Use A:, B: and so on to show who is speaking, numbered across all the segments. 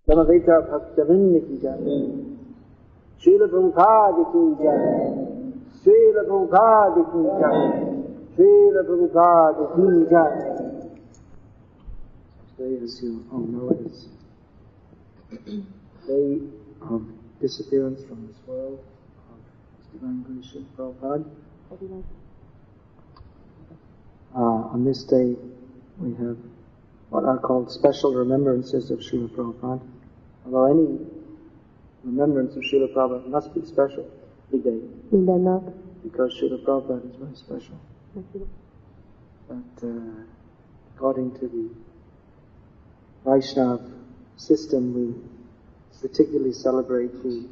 A: Samaveta Bhaktavinda ki jai, Srila Prabhupada ki jai, Srila Prabhupada ki jai, Srila Prabhupada ki jai. Today, as you all know, is the day of disappearance from this world of His Divine Grace Srila Prabhupada. On this day, we have what are called special remembrances of Srila Prabhupada. Although any remembrance of Srila Prabhupada must be special every day, because Srila Prabhupada is very special. But according to the Vaishnava system, we particularly celebrate the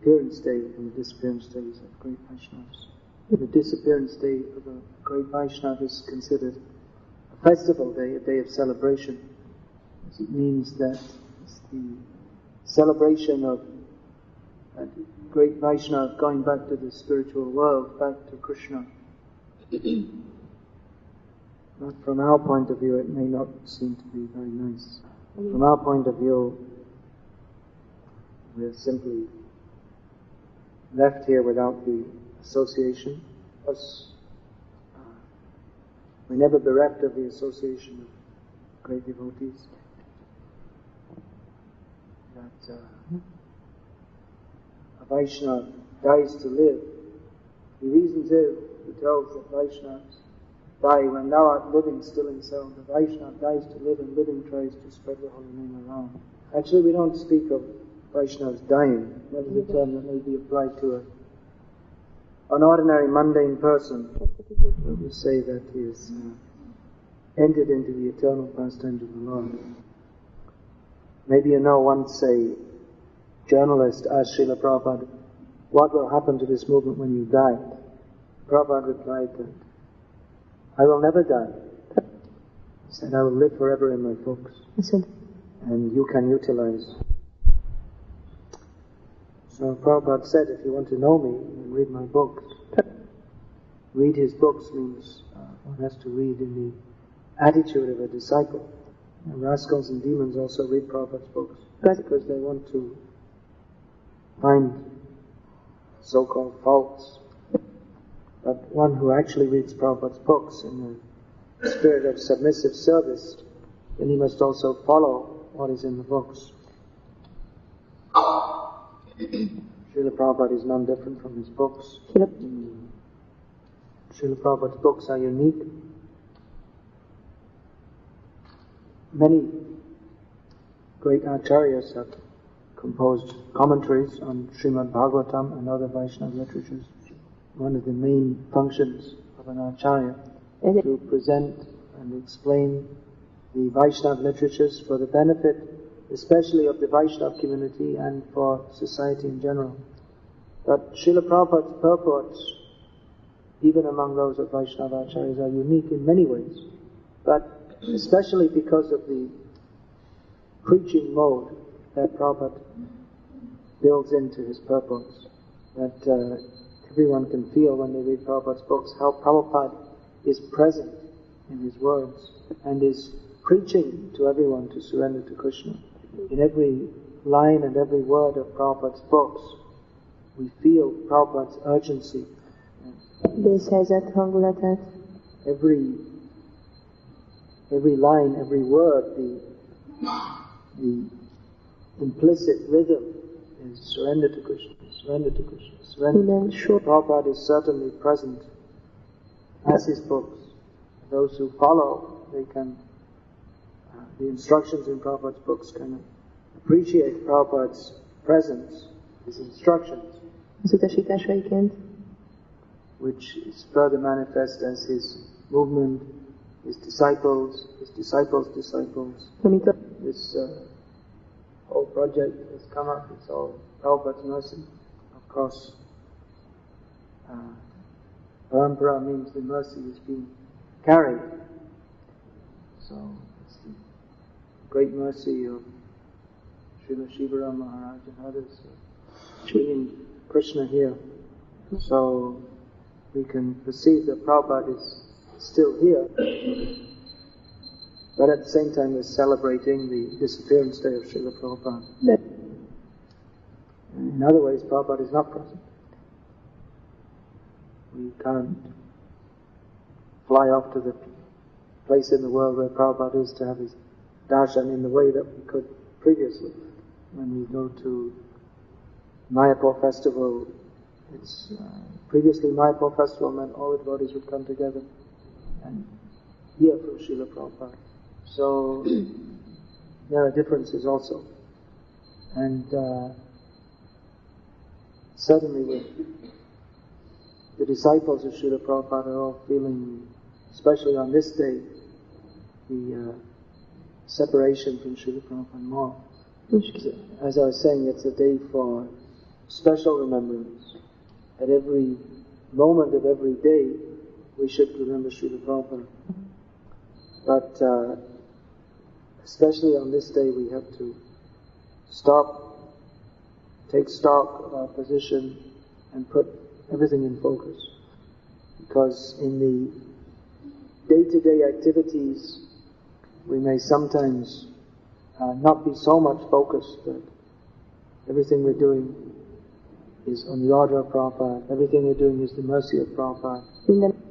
A: appearance day and the disappearance days of great Vaishnavas. The disappearance day of a great Vaishnava is considered a festival day, a day of celebration. It means that it's the celebration of a great Vaishnava going back to the spiritual world, back to Krishna. But from our point of view, it may not seem to be very nice. From our point of view, we're simply left here without the association. Plus, we're never bereft of the association of great devotees. That a Vaishnava dies to live. The reason is, he tells that Vaishnavas die when thou art living still in self. The Vaishnava dies to live, and living tries to spread the holy name around. Actually, we don't speak of Vaishnavas dying. That is a term that may be applied to an ordinary mundane person. We say that he has entered into the eternal pastimes of the Lord. Maybe you know, once a journalist asked Srila Prabhupada, what will happen to this movement when you die? Prabhupada replied that, I will never die. He said, I will live forever in my books. And you can utilize. So Prabhupada said, if you want to know me, then read my books. Read his books means one has to read in the attitude of a disciple. And rascals and demons also read Prabhupada's books because they want to find so-called faults. But one who actually reads Prabhupada's books in the spirit of submissive service, then he must also follow what is in the books. Srila Prabhupada is none different from his books. Srila Prabhupada's books are unique. Many great acharyas have composed commentaries on Srimad Bhagavatam and other Vaishnava literatures. One of the main functions of an acharya to present and explain the Vaishnava literatures for the benefit especially of the Vaishnava community and for society in general. But Srila Prabhupada's purports, even among those of Vaishnava acharyas, are unique in many ways. But especially because of the preaching mode that Prabhupada builds into his purports, that everyone can feel when they read Prabhupada's books how Prabhupada is present in his words and is preaching to everyone to surrender to Krishna. In every line and every word of Prabhupada's books, we feel Prabhupada's urgency. Every line, every word, the implicit rhythm is surrender to Krishna, surrender to Krishna, surrender to Krishna. Prabhupada is certainly present as his books. Those who follow, they can, the instructions in Prabhupada's books can appreciate Prabhupada's presence, his instructions, which is further manifest as his movement, his disciples' disciples. This whole project has come up, it's all Prabhupada's mercy. Of course, parampara means the mercy is being carried. So, it's the great mercy of Srila Shivara Maharaj and others bringing Krishna here. So, we can perceive that Prabhupada is still here. But at the same time we're celebrating the disappearance day of Srila Prabhupada. In other ways, Prabhupada is not present. We can't fly off to the place in the world where Prabhupada is to have his darshan in the way that we could previously. When we go to Mayapur festival, it's previously Mayapur festival meant all the devotees would come together and hear from Srila Prabhupada. So there are differences also. And certainly with the disciples of Srila Prabhupada are all feeling, especially on this day, the separation from Srila Prabhupada more. As I was saying, it's a day for special remembrance. At every moment of every day, we should remember Srila Prabhupada. But especially on this day, we have to stop, take stock of our position, and put everything in focus. Because in the day-to-day activities, we may sometimes not be so much focused that everything we're doing is on the order of Prabhupada, everything we're doing is the mercy of Prabhupada,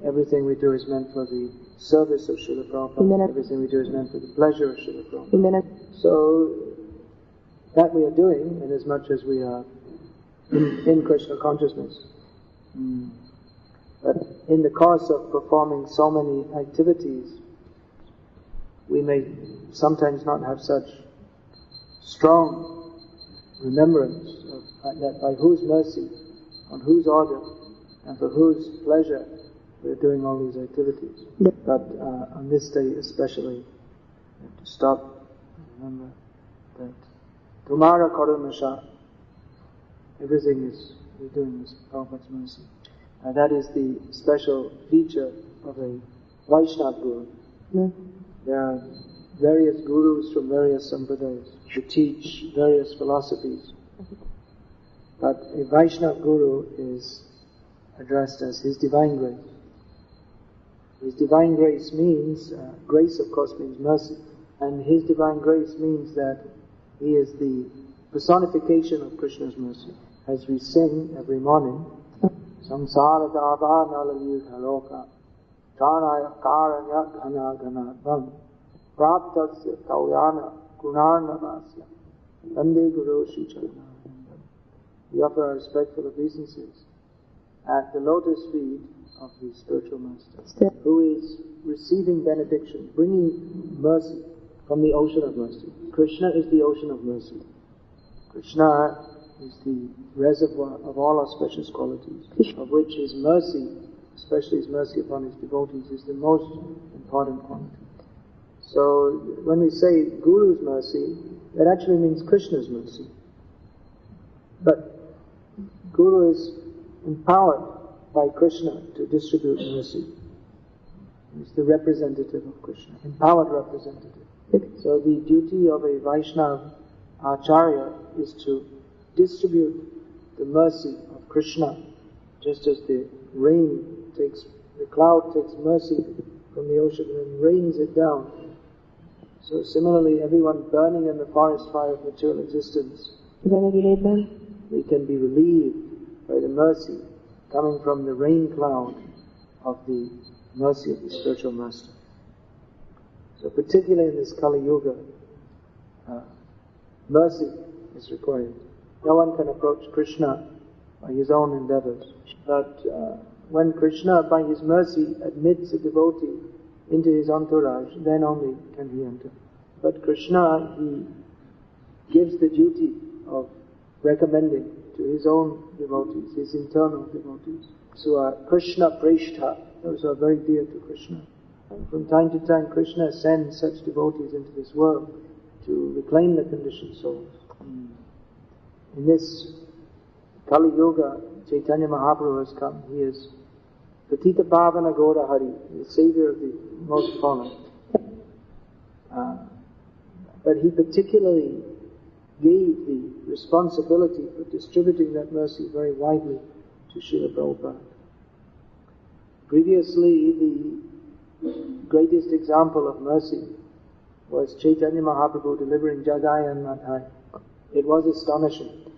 A: everything we do is meant for the service of Srila Prabhupada, everything we do is meant for the pleasure of Srila Prabhupada. So that we are doing, in as much as we are in Krishna consciousness. But in the course of performing so many activities, we may sometimes not have such strong remembrance of that by whose mercy, on whose order, and for whose pleasure we're doing all these activities. But on this day especially, we have to stop and remember that Tumara Karumasha, everything is we're doing is Prabhupada's mercy. That is the special feature of a Vaishnava Guru. There are various gurus from various sampradayas who teach various philosophies. But a Vaishnava Guru is addressed as His Divine Grace. His Divine Grace means, grace of course means mercy, and His Divine Grace means that He is the personification of Krishna's mercy. As we sing every morning, Samsara dava nalayudha loka Chanaya karanya ghana ghana bham Praptasya kalyana gunarnavasya Vande Guru Shri Charana. We offer our respectful obeisances at the lotus feet of the spiritual master, who is receiving benediction, bringing mercy from the ocean of mercy. Krishna is the ocean of mercy. Krishna is the reservoir of all auspicious qualities, of which His mercy, especially His mercy upon His devotees, is the most important quality. So when we say Guru's mercy, that actually means Krishna's mercy. But Guru is empowered by Krishna to distribute mercy. He's the representative of Krishna, empowered representative. So the duty of a Vaishnava Acharya is to distribute the mercy of Krishna, just as the cloud takes mercy from the ocean and rains it down. So similarly, everyone burning in the forest fire of material existence, they can be relieved by the mercy coming from the rain cloud of the mercy of the spiritual master. So particularly in this Kali Yuga, mercy is required. No one can approach Krishna by his own endeavors. But when Krishna, by his mercy, admits a devotee into his entourage, then only can he enter. But Krishna, he gives the duty of recommending to his own devotees, his internal devotees. So Krishna Prashtha, those who are very dear to Krishna. And from time to time, Krishna sends such devotees into this world to reclaim the conditioned souls. In this Kali Yuga, Chaitanya Mahaprabhu has come. He is Patita Pavana Gaura Hari, the savior of the most fallen. But he particularly gave the responsibility for distributing that mercy very widely to Srila Prabhupada. Previously, the greatest example of mercy was Chaitanya Mahaprabhu delivering Jagai and Madhai. It was astonishing.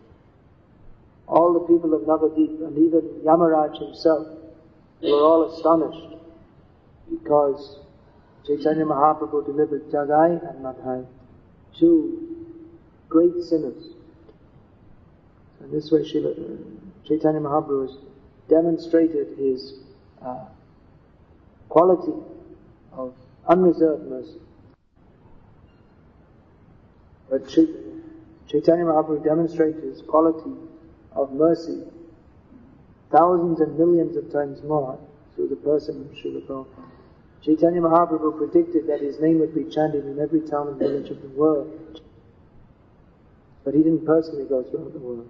A: All the people of Navadip and even Yamaraj himself were all astonished because Chaitanya Mahaprabhu delivered Jagai and Madhai, two great sinners. And this way Chaitanya Mahaprabhu has demonstrated his quality of unreserved mercy. But Chaitanya Mahaprabhu demonstrated his quality of mercy thousands and millions of times more through the person of Srila Prabhupada. Chaitanya Mahaprabhu predicted that his name would be chanted in every town and village of the world. But he didn't personally go throughout the world.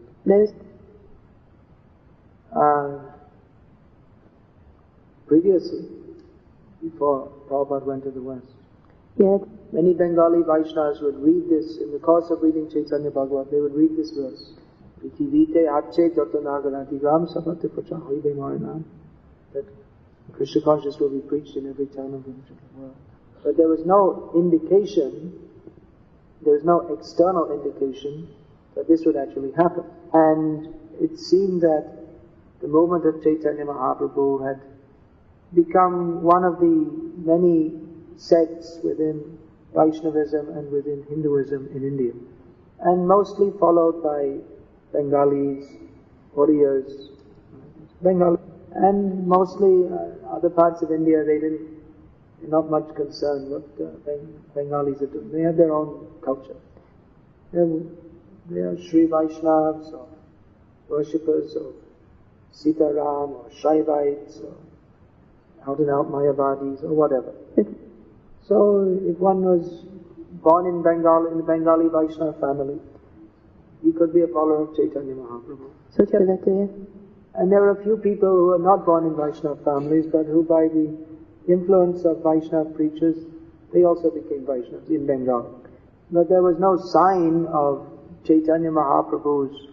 A: Previously, before Prabhupada went to the West, many Bengali Vaishnavas would read this, in the course of reading Chaitanya Bhagavat, they would read this verse. That Krishna consciousness will be preached in every town and village of the world. But there was no indication, there was no external indication that this would actually happen. And it seemed that the movement of Chaitanya Mahaprabhu had become one of the many sects within Vaishnavism and within Hinduism in India, and mostly followed by Bengalis, Oriyas, Bengali, and mostly other parts of India. They're not much concerned what Bengalis are doing. They have their own culture. They are Sri Vaishnavas or worshippers of Sitaram or Shaivites or out and out Mayavadis or whatever. So if one was born in Bengal, in the Bengali Vaishnava family, he could be a follower of Chaitanya Mahaprabhu. And there are a few people who are not born in Vaishnava families, but who by the influence of Vaishnava preachers, they also became Vaishnavas in Bengal. But there was no sign of Chaitanya Mahaprabhu's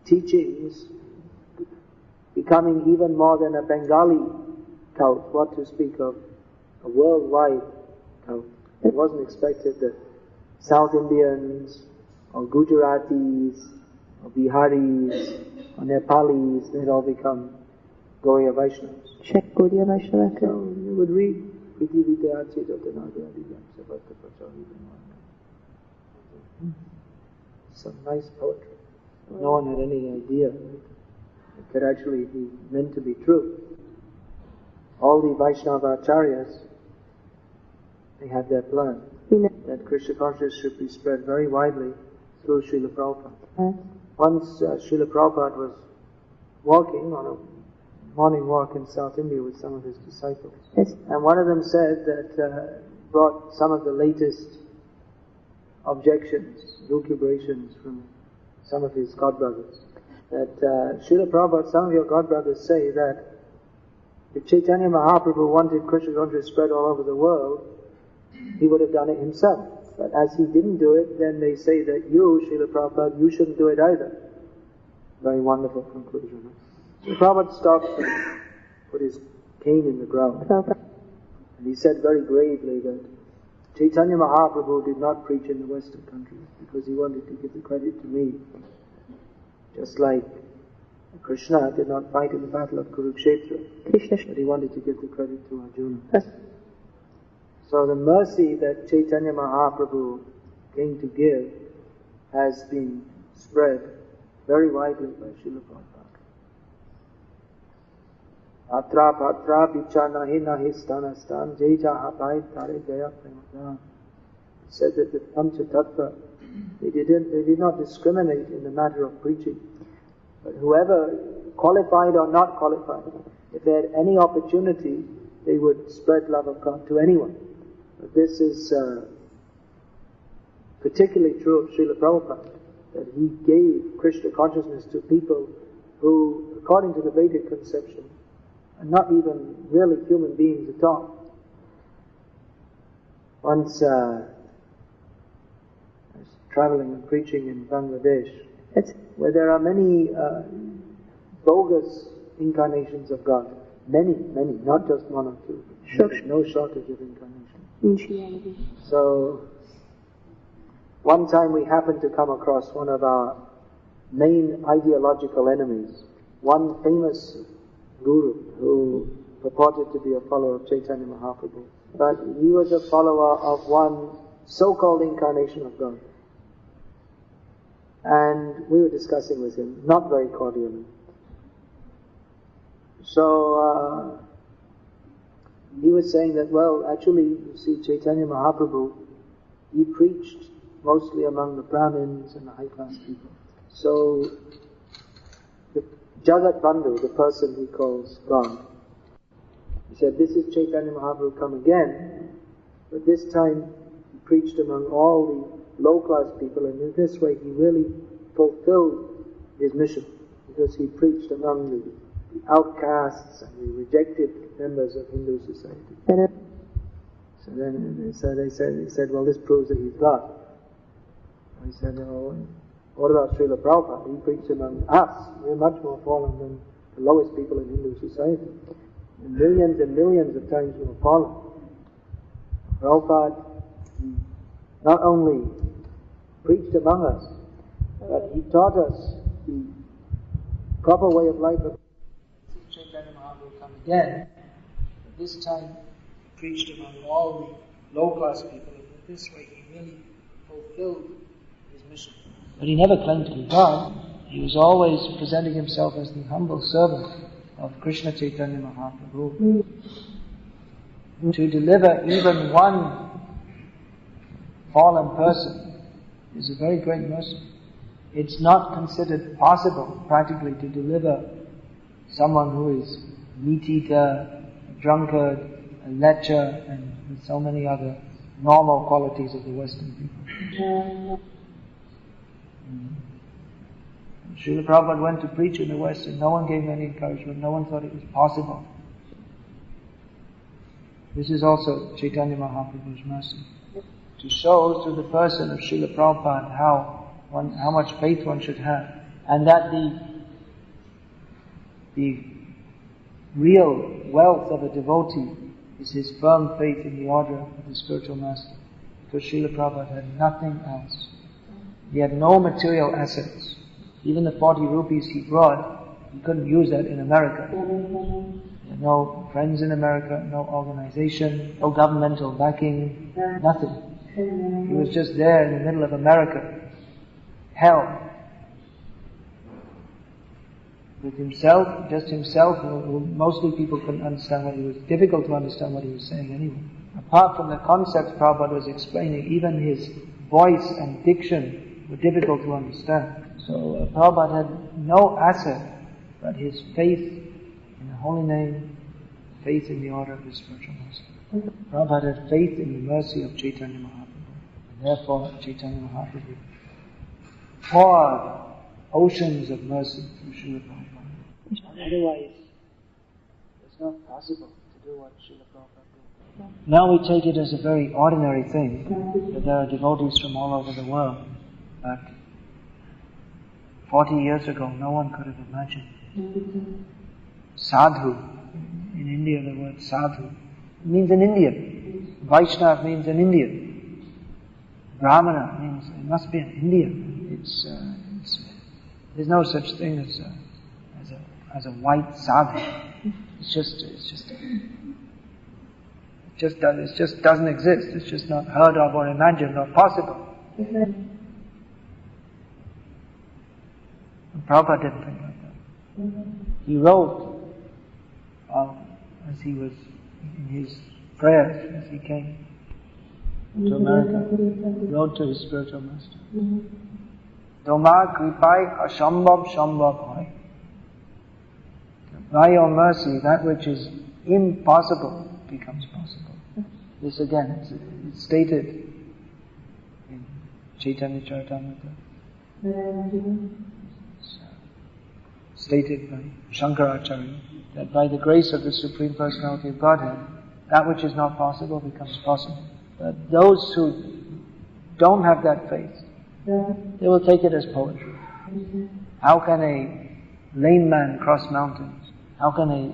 A: teachings becoming even more than a Bengali cult, what to speak of a worldwide cult. It wasn't expected that South Indians or Gujaratis or Biharis or Nepalis, they'd all become Gauriya Vaishnavas. So you would read some nice poetry. No one had any idea it could actually be meant to be true. All the Vaishnava acharyas, they had their plan that Krishna consciousness should be spread very widely through Srila Prabhupada. Once Srila Prabhupada was walking on a morning walk in South India with some of his disciples. And one of them said that, brought some of the latest objections, lucubrations from some of his godbrothers. That Srila Prabhupada, some of your godbrothers say that if Chaitanya Mahaprabhu wanted Krishna consciousness spread all over the world, he would have done it himself. But as he didn't do it, then they say that you, Srila Prabhupada, you shouldn't do it either. Very wonderful conclusion. So Prabhupada stopped and put his cane in the ground. And he said very gravely that Chaitanya Mahaprabhu did not preach in the Western countries because he wanted to give the credit to me. Just like Krishna did not fight in the battle of Kurukshetra, but he wanted to give the credit to Arjuna. So the mercy that Chaitanya Mahaprabhu came to give has been spread very widely by Srila Prabhupada. Atra patra picha nahi nahi stana stan jai jaha pai tare gaya premadan. He said that the Pancha Tattva, they did not discriminate in the matter of preaching. But whoever, qualified or not qualified, if they had any opportunity, they would spread love of God to anyone. But this is particularly true of Srila Prabhupada, that he gave Krishna consciousness to people who, according to the Vedic conception, are not even really human beings at all. Once I was traveling and preaching in Bangladesh, where there are many bogus incarnations of God. Many, not just one or two. No shortage of incarnations. So, one time we happened to come across one of our main ideological enemies, one famous guru who purported to be a follower of Chaitanya Mahaprabhu. But he was a follower of one so-called incarnation of God. And we were discussing with him, not very cordially. So, he was saying that, well, actually, you see, Chaitanya Mahaprabhu, he preached mostly among the Brahmins and the high-class people. So, the Jagat Bandhu, the person he calls God, he said, this is Chaitanya Mahaprabhu come again, but this time he preached among all the low-class people, and in this way he really fulfilled his mission, because he preached among the outcasts and the rejected members of Hindu society. So then he said, well, this proves that he's God. He said, oh, what about Srila Prabhupada? He preached among us. We're much more fallen than the lowest people in Hindu society. And millions of times more fallen. Prabhupada, he not only preached among us, but he taught us the proper way of life. Chaitanya Mahaprabhu come again, but this time he preached among all the low-class people, and in this way he really fulfilled his mission. But he never claimed to be God. He was always presenting himself as the humble servant of Krishna Chaitanya Mahaprabhu. To deliver even one fallen person is a very great mercy. It's not considered possible practically to deliver someone who is meat-eater, a drunkard, a lecher, and with so many other normal qualities of the Western people. Srila Prabhupada went to preach in the West and no one gave him any encouragement, no one thought it was possible. This is also Chaitanya Mahaprabhu's mercy. To show through the person of Srila Prabhupada how much faith one should have, and that the real wealth of a devotee is his firm faith in the order of the spiritual master. Because Srila Prabhupada had nothing else. He had no material assets. Even the 40 rupees he brought, he couldn't use that in America. He had no friends in America, no organization, no governmental backing, nothing. He was just there in the middle of America. Hell. With himself, just himself, mostly people couldn't understand what he was, difficult to understand what he was saying anyway. Apart from the concepts Prabhupada was explaining, even his voice and diction were difficult to understand. So Prabhupada had no asset but his faith in the holy name, faith in the order of the spiritual master. Prabhupada had faith in the mercy of Chaitanya Mahaprabhu. And therefore Chaitanya Mahaprabhu poured oceans of mercy through Srila Prabhupada. Otherwise, it's not possible to do what Srila Prabhupada did. Now we take it as a very ordinary thing that there are devotees from all over the world. But 40 years ago, no one could have imagined. Sadhu. In India, the word sadhu means an Indian. Vaishnava means an Indian. Brahmana means it must be an Indian. There's no such thing as a white sadhu. It just doesn't exist. It's just not heard of or imagined or possible. Prabhupada didn't think like that. He wrote, as he was in his prayers, as he came to America, he wrote to his spiritual master, Tomar kripai ashambhav shambhav hai. By your mercy, that which is impossible becomes possible. This again, it's stated in Chaitanya Charitamrita. Stated by Shankaracharya that by the grace of the Supreme Personality of Godhead, that which is not possible becomes possible. But those who don't have that faith, they will take it as poetry. How can a lame man cross mountains? How can a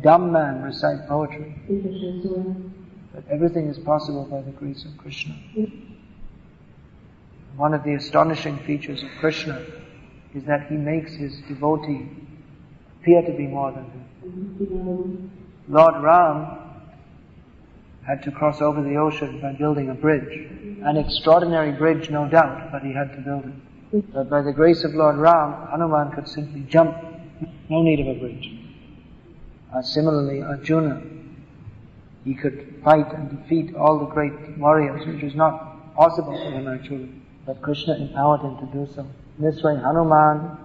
A: dumb man recite poetry? But everything is possible by the grace of Krishna. One of the astonishing features of Krishna is that he makes his devotee appear to be more than him. Lord Ram had to cross over the ocean by building a bridge. An extraordinary bridge, no doubt, but he had to build it. But by the grace of Lord Ram, Hanuman could simply jump, no need of a bridge. Similarly, Arjuna, he could fight and defeat all the great warriors, which was not possible for him actually, but Krishna empowered him to do so. This way, Hanuman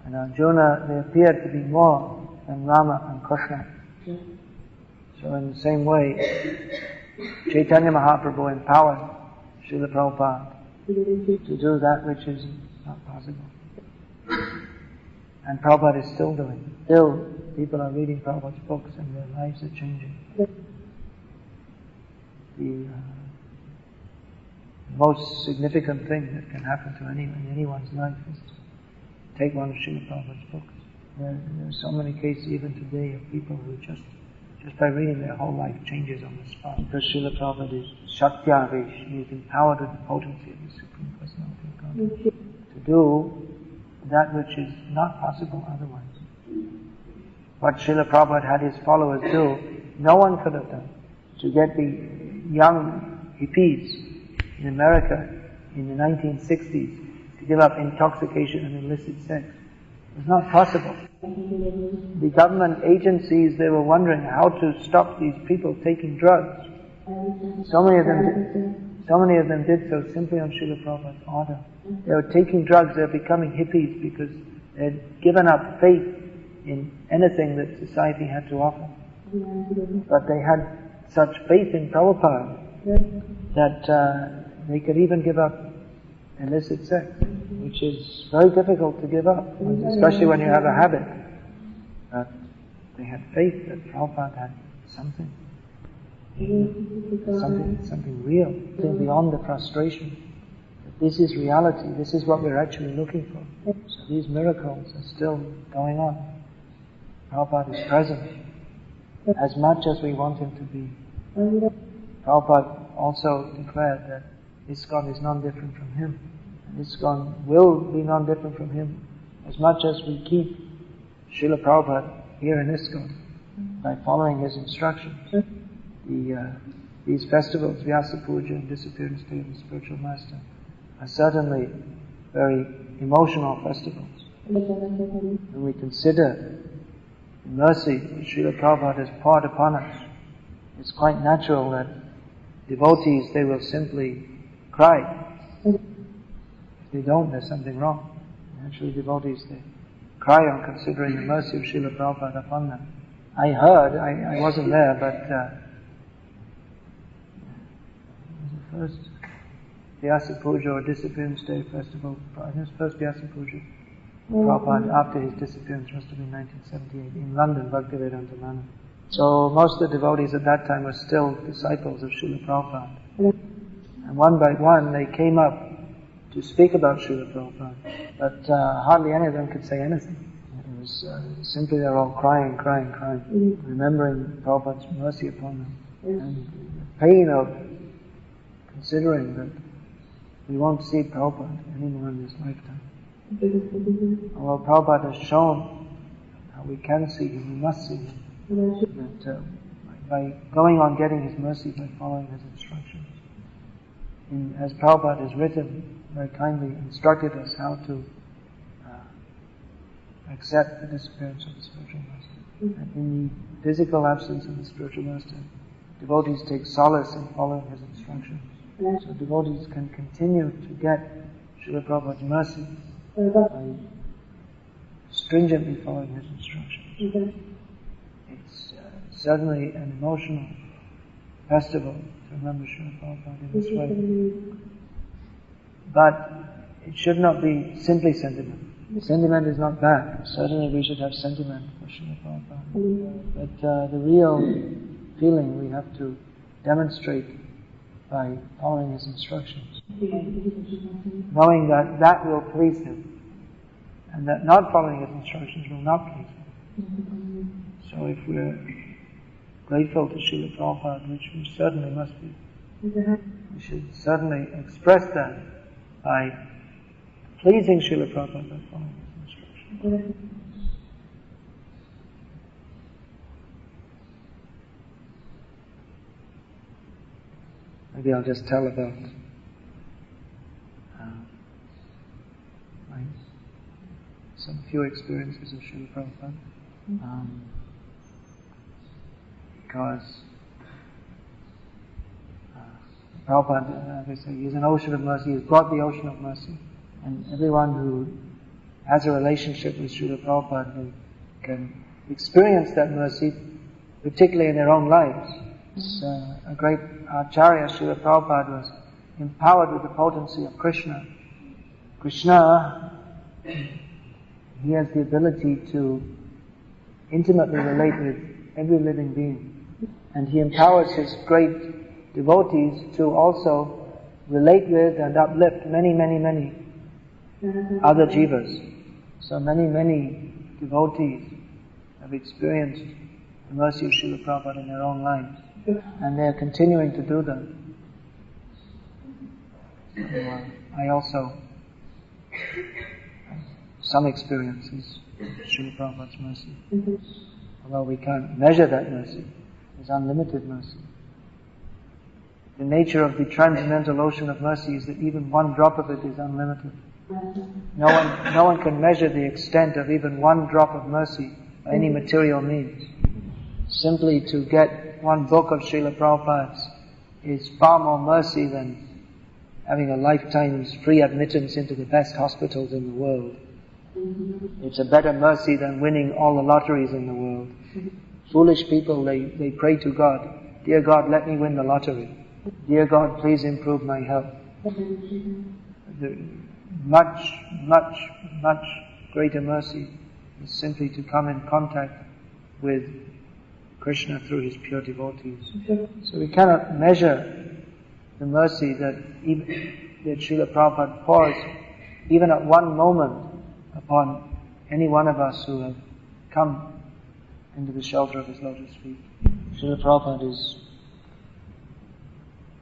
A: and Arjuna, they appeared to be more than Rama and Krishna. So in the same way, Chaitanya Mahaprabhu empowered Srila Prabhupada to do that which is not possible. And Prabhupada is still doing it. Still, people are reading Prabhupada's books and their lives are changing. The most significant thing that can happen to anyone's life is to take one of Srila Prabhupada's books. There are so many cases even today of people who just by reading their whole life changes on the spot. Because Srila Prabhupada is Shakti-Avesh, he is empowered with the potency of the Supreme Personality of God to do that which is not possible otherwise. What Srila Prabhupada had his followers do, no one could have done. To get the young hippies in America in the 1960s to give up intoxication and illicit sex, it was not possible. The government agencies, they were wondering how to stop these people taking drugs. So many of them did so simply on Srila Prabhupada's order. They were taking drugs, they were becoming hippies because they had given up faith in anything that society had to offer. But they had such faith in Prabhupada that they could even give up illicit sex, which is very difficult to give up, especially when you have a habit. But they had faith that Prabhupada had something real, something beyond the frustration. That this is reality, this is what we're actually looking for. So these miracles are still going on. Prabhupada is present as much as we want him to be. Prabhupada also declared that ISKCON is non-different from him. And ISKCON will be non-different from him as much as we keep Srila Prabhupada here in ISKCON by following his instructions. These festivals, Vyasa Puja and Disappearance Day of the Spiritual Master, are certainly very emotional festivals. When we consider the mercy that Srila Prabhupada has poured upon us, it's quite natural that devotees, they will simply cry. If they don't, there's something wrong. Naturally, devotees, they cry on considering the mercy of Srila Prabhupada upon them. I heard, I wasn't there, but the first Vyasa Puja or Disappearance Day festival, I think it was first Vyasa Puja, Prabhupada, after his disappearance, must have been 1978, in London, Bhaktivedanta Manor. So most of the devotees at that time were still disciples of Srila Prabhupada. And one by one they came up to speak about Srila Prabhupada, but hardly any of them could say anything. It was simply they're all crying, remembering Prabhupada's mercy upon them. And the pain of considering that we won't see Prabhupada anymore in this lifetime. Although Prabhupada has shown how we can see him, we must see him. That by going on getting his mercy, by following his instructions. As Prabhupada has written, very kindly instructed us how to accept the disappearance of the spiritual master. And in the physical absence of the spiritual master, devotees take solace in following his instructions. So devotees can continue to get Srila Prabhupada's mercy by stringently following his instructions. It's certainly an emotional festival to remember Srila Prabhupada in this way. But it should not be simply sentiment. Sentiment is not bad. Certainly we should have sentiment for Srila Prabhupada. But the real feeling we have to demonstrate by following his instructions. Knowing that that will please him, and that not following his instructions will not please him. So if we're grateful to Srila Prabhupada, which we certainly must be. We should certainly express that by pleasing Srila Prabhupada by following his instructions. Maybe I'll just tell about some few experiences of Srila Prabhupada. Because Prabhupada, as I say, is an ocean of mercy. He's brought the ocean of mercy. And everyone who has a relationship with Srila Prabhupada who can experience that mercy, particularly in their own lives. A great Acharya, Srila Prabhupada, was empowered with the potency of Krishna. Krishna, he has the ability to intimately relate with every living being. And he empowers his great devotees to also relate with and uplift many, many, many other jivas. So many devotees have experienced the mercy of Srila Prabhupada in their own lives. And they are continuing to do that. So, I also have some experiences of Srila Prabhupada's mercy. Although we can't measure that mercy, it's unlimited mercy. The nature of the transcendental ocean of mercy is that even one drop of it is unlimited. No one can measure the extent of even one drop of mercy by any material means. Simply to get one book of Srila Prabhupada's is far more mercy than having a lifetime's free admittance into the best hospitals in the world. It's a better mercy than winning all the lotteries in the world. Foolish people, they pray to God, "Dear God, let me win the lottery. Dear God, please improve my health." The much greater mercy is simply to come in contact with Krishna through his pure devotees. So we cannot measure the mercy that Srila Prabhupada pours even at one moment upon any one of us who have come into the shelter of his lotus feet. Srila Prabhupada is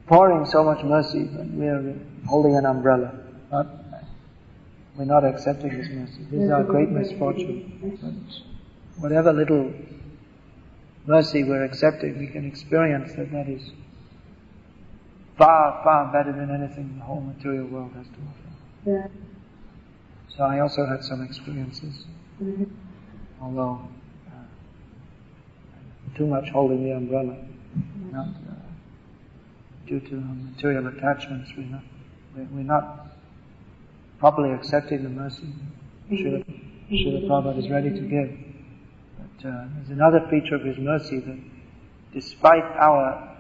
A: pouring so much mercy, but we are holding an umbrella. We're not accepting his mercy. This is our great misfortune. But whatever little mercy we're accepting, we can experience that is far, far better than anything the whole material world has to offer. So I also had some experiences, although too much holding the umbrella, not due to material attachments. We're not properly accepting the mercy Srila Prabhupada is ready to give. But there's another feature of his mercy that, despite our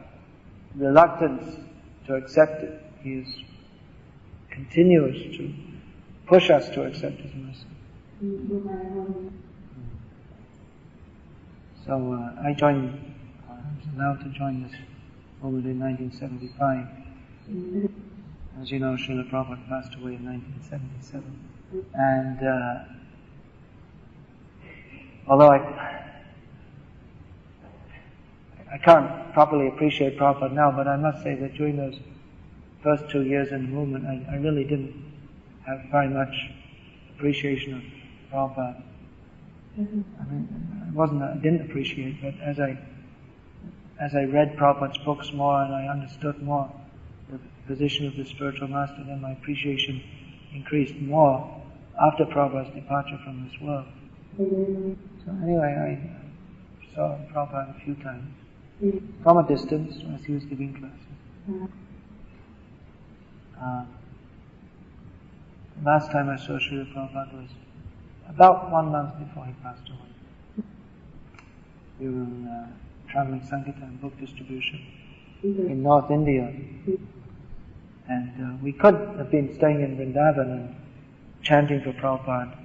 A: reluctance to accept it, he continues to push us to accept his mercy. So I was allowed to join this movement in 1975. As you know, Srila Prabhupada passed away in 1977. And although I can't properly appreciate Prabhupada now, but I must say that during those first 2 years in the movement, I really didn't have very much appreciation of Prabhupada. I mean, I didn't appreciate, but as I read Prabhupada's books more and I understood more the position of the spiritual master, then my appreciation increased more after Prabhupada's departure from this world. So anyway, I saw Prabhupada a few times, from a distance, as he was giving classes. The last time I saw Srila Prabhupada was about 1 month before he passed away. We were in traveling Sankirtan book distribution in North India. And we could have been staying in Vrindavan and chanting for Prabhupada.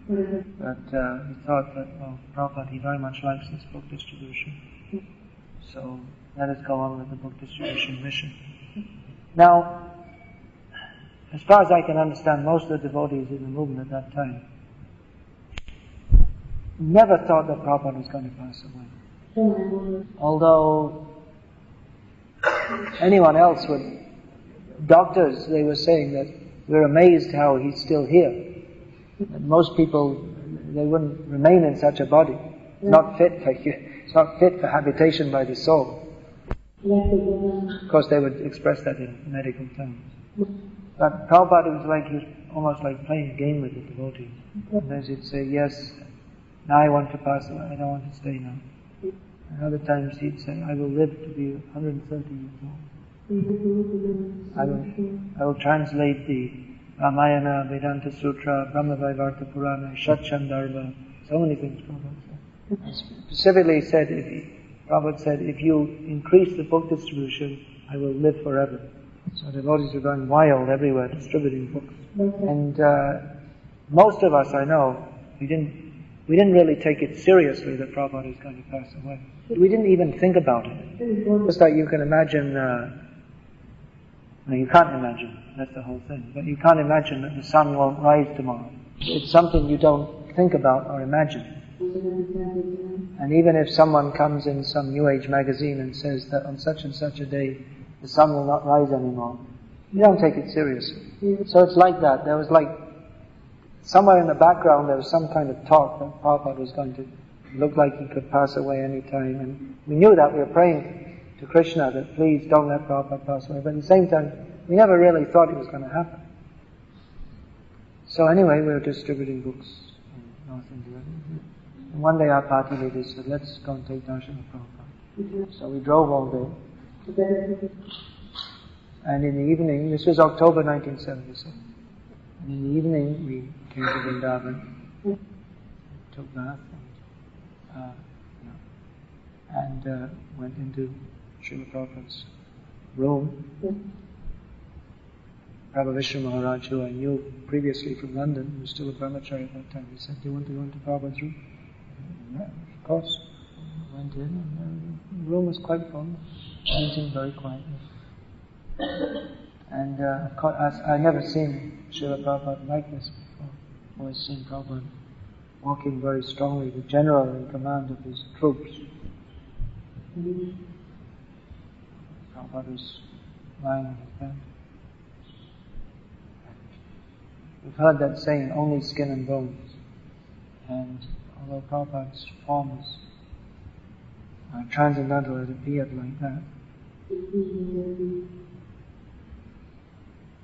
A: But we thought that, Prabhupada, he very much likes this book distribution. So let us go on with the book distribution mission. Now, as far as I can understand, most of the devotees in the movement at that time never thought that Prabhupada was going to pass away. Although anyone else would, doctors, they were saying that we're amazed how he's still here. And most people, they wouldn't remain in such a body. It's not fit for you. It's not fit for habitation by the soul. Of course, they would express that in medical terms. But Prabhupada was like, he was almost like playing a game with the devotees. Sometimes he'd say, yes, now I want to pass away, I don't want to stay now. And other times he'd say, I will live to be 130 years old. I will translate the Ramayana, Vedanta Sutra, Brahma-Vaivarta Purana, Shat-Chandarbha, so many things Prabhupada said. Specifically said, Prabhupada said, if you increase the book distribution, I will live forever. So devotees were going wild everywhere, distributing books. And most of us, I know, we didn't really take it seriously that Prabhupada is going to pass away. We didn't even think about it. Just like you can imagine, you can't imagine, that's the whole thing, but you can't imagine that the sun won't rise tomorrow. It's something you don't think about or imagine. And even if someone comes in some New Age magazine and says that on such and such a day the sun will not rise anymore, you don't take it seriously. So it's like that. There was like, somewhere in the background there was some kind of talk that Prabhupada was going to look like he could pass away any time. And we knew that. We were praying to Krishna that please don't let Prabhupada pass away. But at the same time, we never really thought it was going to happen. So anyway, we were distributing books in North India. And one day our party leaders said, let's go and take darshan of Prabhupada. So we drove all day. And in the evening, this was October 1977. And in the evening, we came to Vrindavan, took bath, and went into Srila Prabhupada's room. Prabhupada Vishnu Maharaj, who I knew previously from London, who was still a brahmachari at that time, he said, do you want to go into Prabhupada's room? Yeah, of course. I went in, and the room was quite full, meeting very quietly. And of course, I'd never seen Srila Prabhupada like this before. Always seen Prabhupada walking very strongly, the general in command of his troops. Prabhupada was lying on his bed. We've heard that saying, only skin and bones. And although Prabhupada's form was transcendental, it appeared like that.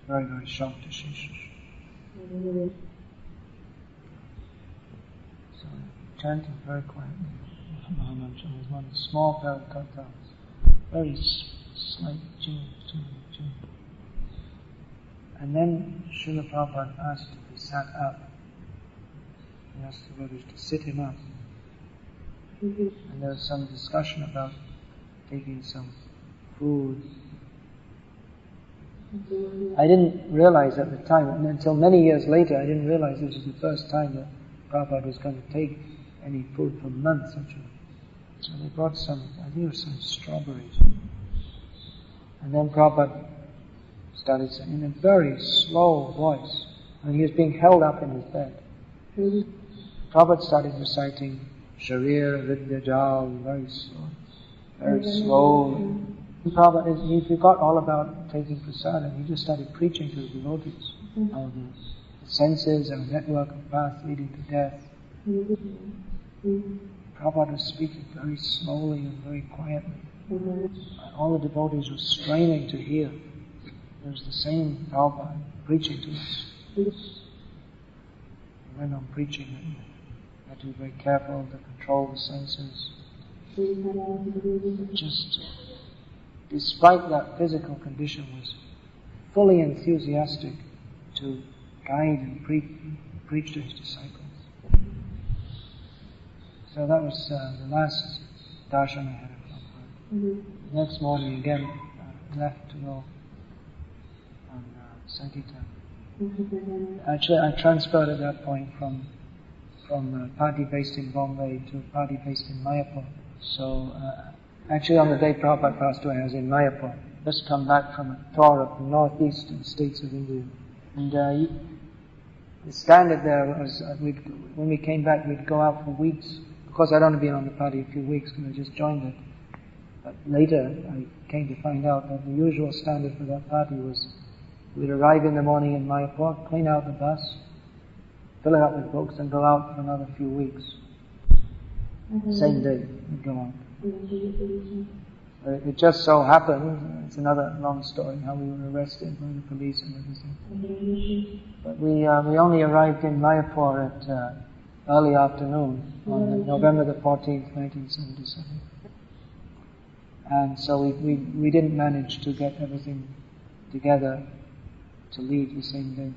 A: Very, very shocked to see. So, chanting very quietly. Mahamantra was one small pair of kartals. Very slight ching. And then Srila Prabhupada asked if he sat up. He asked the devotees to sit him up. And there was some discussion about taking some food. I didn't realize at the time, and until many years later, I didn't realize this was the first time that Prabhupada was going to take any food for months actually. So they brought some, I think it was some strawberries. And then Prabhupada started saying in a very slow voice, and he was being held up in his bed. Prabhupada started reciting Sharir Vidyajal very slowly. Prabhupada, he forgot all about taking prasad, he just started preaching to the devotees. All the senses and network of paths leading to death. Prabhupada was speaking very slowly and very quietly. And all the devotees were straining to hear. It was the same Prabhupada preaching to us. He went on preaching and you had to be very careful to control the senses. But just, despite that physical condition, was fully enthusiastic to guide and preach to his disciples. So that was the last darshan I had of Prabhupada. The next morning again, left to go on Sankirtan. Actually, I transferred at that point from a party based in Bombay to a party based in Mayapur. So actually on the day Prabhupada passed away, I was in Mayapur. Just come back from a tour of the northeastern states of India. And the standard there was, when we came back, we'd go out for weeks Of course, I'd only been on the party a few weeks because I just joined it. But later, I came to find out that the usual standard for that party was we'd arrive in the morning in Mayapur, clean out the bus, fill it up with books, and go out for another few weeks. Same day, we'd go out. It just so happened, it's another long story, how we were arrested by the police and everything. But we only arrived in Mayapur at early afternoon on November the 14th, 1977. And so we didn't manage to get everything together to leave the same day.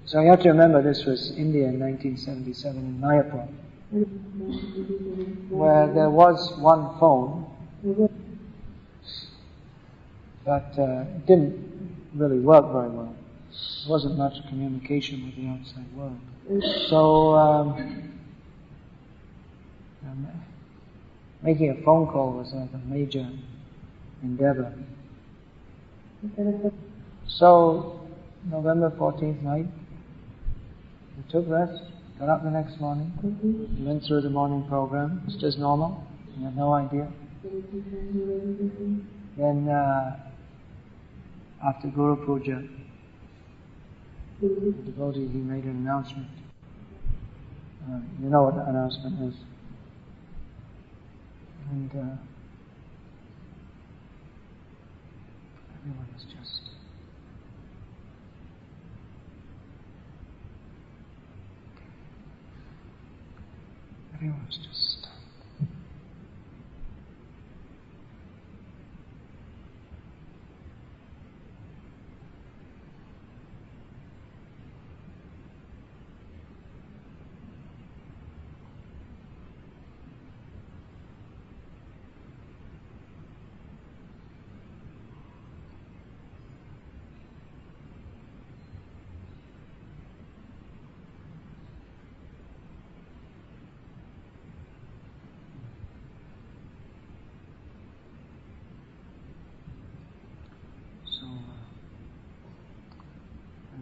A: So you have to remember this was India in 1977 in Mayapur, where there was one phone, but it didn't really work very well. There wasn't much communication with the outside world. So making a phone call was like a major endeavor. So November 14th night, we took rest, got up the next morning, we went through the morning program, just as normal, we had no idea. Then after Guru Puja, the devotee, he made an announcement. You know what the announcement is. And everyone was just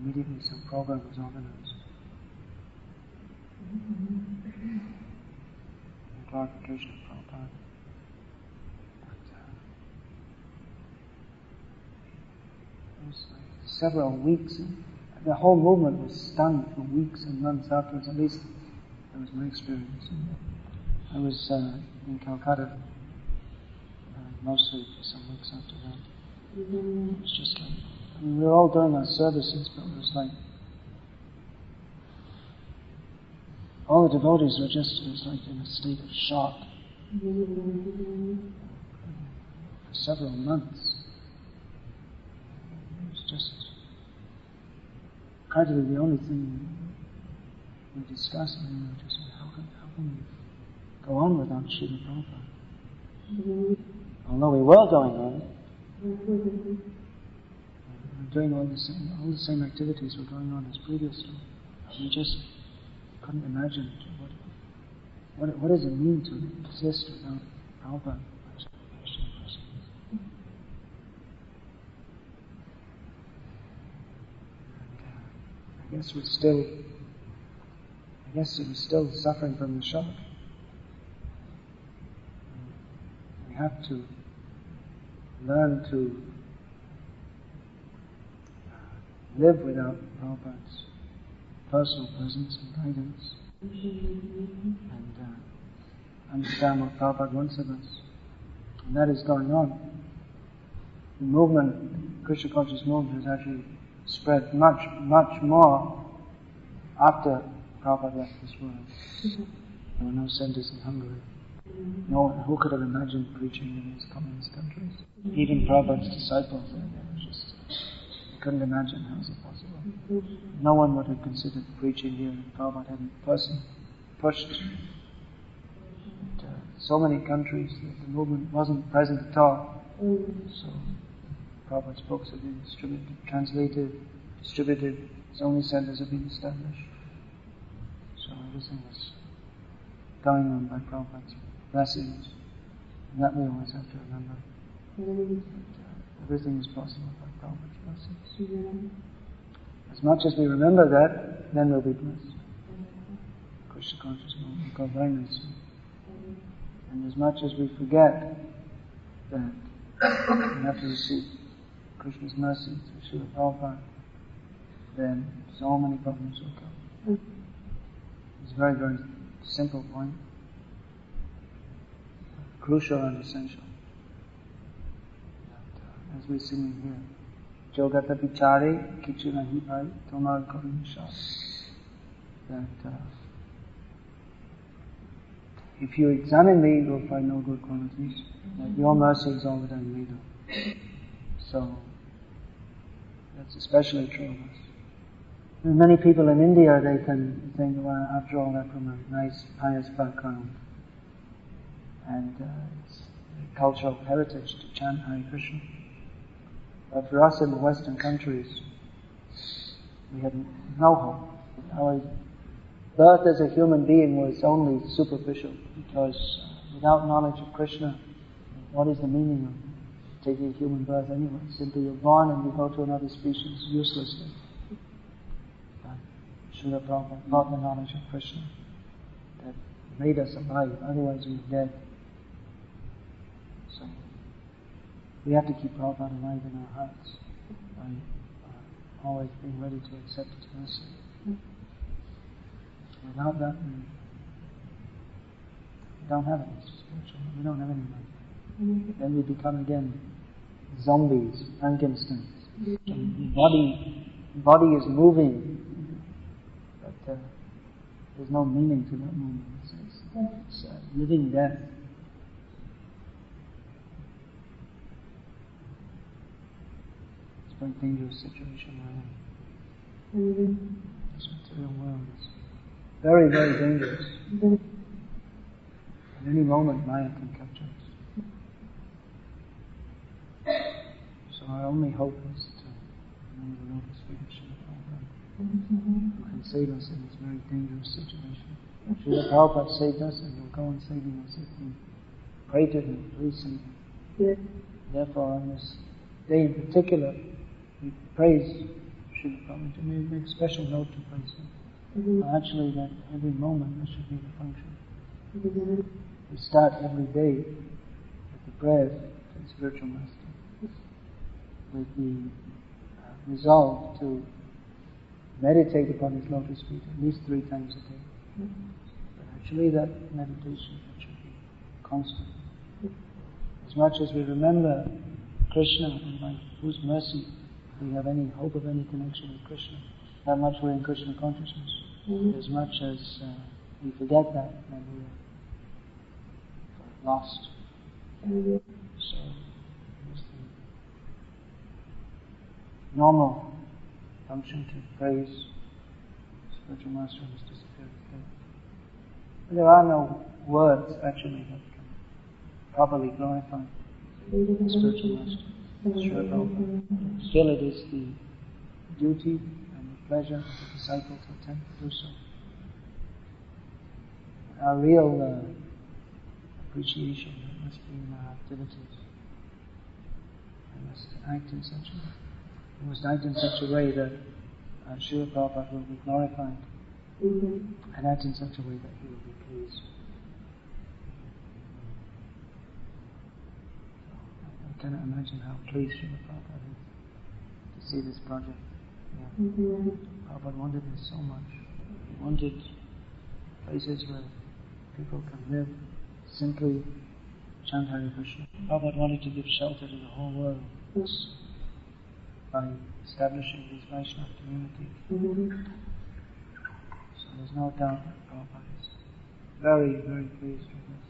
A: immediately some program was organized. In glorification of Prabhupada. It was like several weeks. The whole movement was stunned for weeks and months afterwards. At least that was my experience. I was in Calcutta mostly for some weeks after that. It was just like, we were all doing our services, but it was like all the devotees were just, it was like in a state of shock for several months. It was just practically the only thing we discussed. We were just like, how can we go on without Srila Prabhupada? Although we were going on, doing all the same activities were going on as previously. We just couldn't imagine what does it mean to exist without Prabhupada. I guess it was still suffering from the shock. We have to learn to live without Prabhupada's personal presence and guidance, and understand what Prabhupada wants of us. And that is going on. The movement, Krishna conscious movement, has actually spread much, much more after Prabhupada left this world. There were no centers in Hungary. No one who could have imagined preaching in these communist countries. Even Prabhupada's disciples, they couldn't imagine how is it possible. No one would have considered preaching here if Prabhupada hadn't pushed. So many countries that the movement wasn't present at all. So Prabhupada's books have been distributed, so many centers have been established. So everything was going on by Prabhupada's blessings. And that we always have to remember. Everything is possible by Prabhupada's blessings. As much as we remember that, then we'll be blessed. Krishna conscious movement, we go very nicely. And as much as we forget that we have to receive Krishna's mercy through Srila Prabhupada, then so many problems will come. It's a very, very simple point, crucial and essential. That, as we're singing here, Jogata Pichare Kichu Nahi Bhai Tomar Karunisha. That if you examine me, you will find no good qualities. That your mercy is all that I need of. So that's especially true of us. And many people in India, they can think, well, after all, they're from a nice, pious background. And it's a cultural heritage to chant Hare Krishna. But for us in the Western countries, we have no hope. Our birth as a human being was only superficial, because without knowledge of Krishna, what is the meaning of taking a human birth anyway? Simply you're born and you go to another species uselessly. Srila Prabhupada brought the knowledge of Krishna that made us alive, otherwise we were dead. So we have to keep Prabhupada alive in our hearts by always being ready to accept his mercy. Without that, we don't have any spiritual, we don't have any life. Then we become again zombies, Frankensteins. The body is moving, but there's no meaning to that movement. It's living death. It's a very dangerous situation we're in. This material world is very, very dangerous. At any moment, Maya can capture us. So our only hope is to remember the lotus feet of Srila Prabhupada, who can save us in this very dangerous situation. Srila Prabhupada saved us, and He'll go on saving us if we pray to Him, please save Him. Yes. Therefore, on this day in particular, we praise Srila Prabhupada, and we make special note to praise Him. Actually, that every moment there should be the function. We start every day with the prayer to the spiritual master, with the resolve to meditate upon his lotus feet at least 3 times a day. But actually that meditation should be constant. As much as we remember Krishna, and by whose mercy we have any hope of any connection with Krishna, that much we're in Krishna consciousness. As much as we forget that, then we're lost. So it's the normal function to praise spiritual master who has disappeared. But there are no words actually that can properly glorify the spiritual master. Still it is the duty and the pleasure of the disciple to attempt to do so. Our real appreciation must be in our activities. We must act in such a way. We must act in such a way that Srila Prabhupada will be glorified, and act in such a way that he will be pleased. I cannot imagine how pleased Srila Prabhupada is to see this project. Yeah. Prabhupada wanted this so much. He wanted places where people can live, simply chant Hare Krishna. Prabhupada wanted to give shelter to the whole world by establishing this Vaishnava community. So there's no doubt that Prabhupada is very, very pleased with this.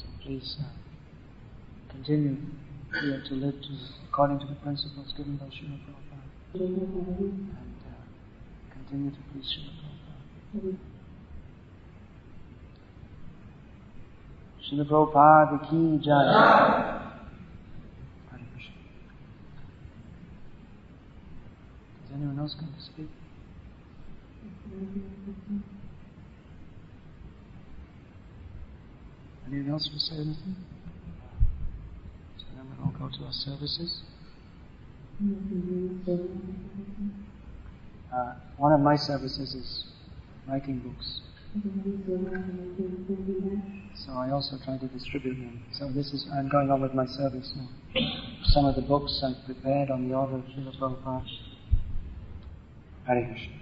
A: So please continue here to live according to the principles given by Srila Prabhupada, and continue to please Srila Prabhupada. Srila Prabhupada ki jai. Hare Krishna. Is anyone else going to speak? Anyone else will say anything? So then we'll all go to our services. One of my services is writing books. So I also try to distribute them. So I'm going on with my service now. Some of the books I've prepared on the order of Srila Prabhupada. Hare Krishna.